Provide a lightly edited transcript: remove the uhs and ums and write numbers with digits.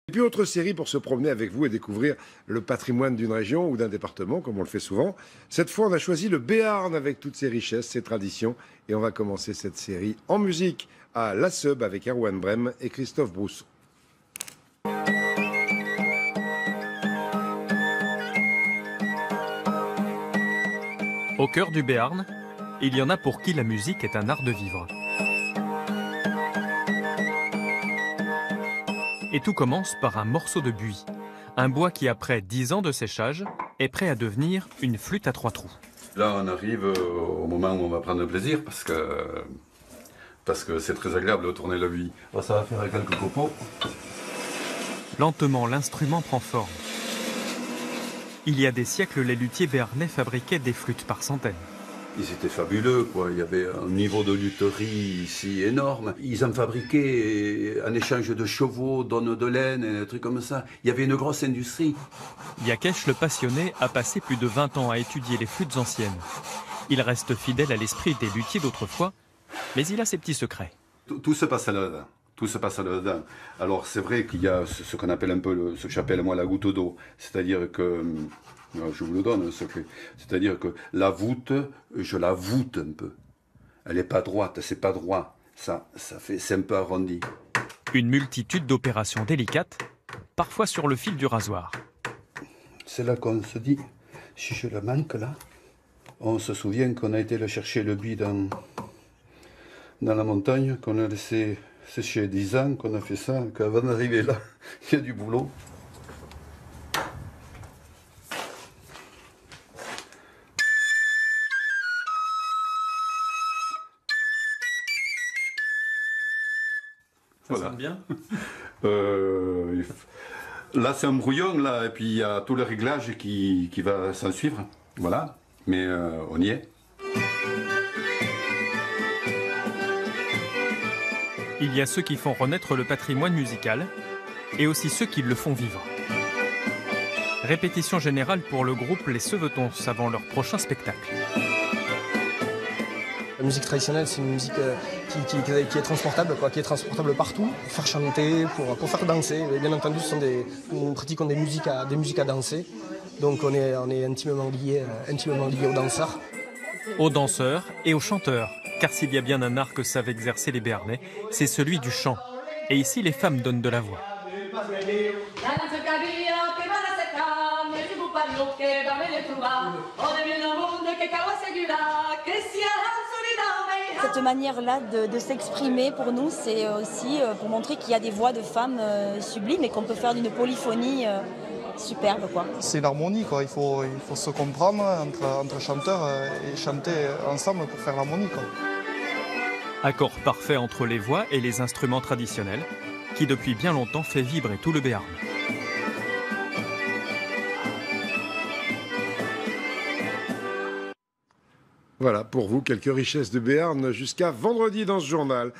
Et puis autre série pour se promener avec vous et découvrir le patrimoine d'une région ou d'un département, comme on le fait souvent. Cette fois, on a choisi le Béarn avec toutes ses richesses, ses traditions. Et on va commencer cette série en musique à La Seube avec Erwan Brem et Christophe Brousseau. Au cœur du Béarn, il y en a pour qui la musique est un art de vivre. Et tout commence par un morceau de buis, un bois qui, après 10 ans de séchage, est prêt à devenir une flûte à 3 trous. Là, on arrive au moment où on va prendre le plaisir parce que c'est très agréable de tourner le buis. Alors, ça va faire quelques copeaux. Lentement, l'instrument prend forme. Il y a des siècles, les luthiers béarnais fabriquaient des flûtes par centaines. Ils étaient fabuleux, quoi. Il y avait un niveau de lutherie ici énorme. Ils en fabriquaient en échange de chevaux, d'onnes de laine, et des trucs comme ça. Il y avait une grosse industrie. Yakesh, le passionné, a passé plus de 20 ans à étudier les flûtes anciennes. Il reste fidèle à l'esprit des luthiers d'autrefois, mais il a ses petits secrets. Tout se passe là-dedans. Tout se passe là-dedans. Alors c'est vrai qu'il y a ce qu'on appelle un peu, ce que j'appelle moi la goutte d'eau. C'est-à-dire que, je vous le donne un secret, c'est-à-dire que la voûte, je la voûte un peu. Elle n'est pas droite, c'est pas droit. C'est un peu arrondi. Une multitude d'opérations délicates, parfois sur le fil du rasoir. C'est là qu'on se dit, si je le manque là, on se souvient qu'on a été le chercher le buis dans la montagne, qu'on a laissé sécher 10 ans, qu'on a fait ça, qu'avant d'arriver là, il y a du boulot. Ça sonne bien. Là, c'est un brouillon, là, et puis il y a tout le réglage qui va s'en suivre. Voilà, mais on y est. Il y a ceux qui font renaître le patrimoine musical et aussi ceux qui le font vivre. Répétition générale pour le groupe Les Sevetons avant leur prochain spectacle. La musique traditionnelle, c'est une musique qui est transportable, qui est transportable partout, pour faire chanter, pour faire danser. Et bien entendu, nous pratiquons des musiques à danser, donc on est intimement liés aux danseurs. Aux danseurs et aux chanteurs, car s'il y a bien un art que savent exercer les Béarnais, c'est celui du chant. Et ici, les femmes donnent de la voix. Cette manière-là de s'exprimer, pour nous, c'est aussi pour montrer qu'il y a des voix de femmes sublimes et qu'on peut faire d'une polyphonie superbe, quoi. C'est l'harmonie, quoi. Il faut se comprendre entre chanteurs et chanter ensemble pour faire l'harmonie, quoi. Accord parfait entre les voix et les instruments traditionnels, qui depuis bien longtemps fait vibrer tout le Béarn. Voilà, pour vous, quelques richesses de Béarn jusqu'à vendredi dans ce journal.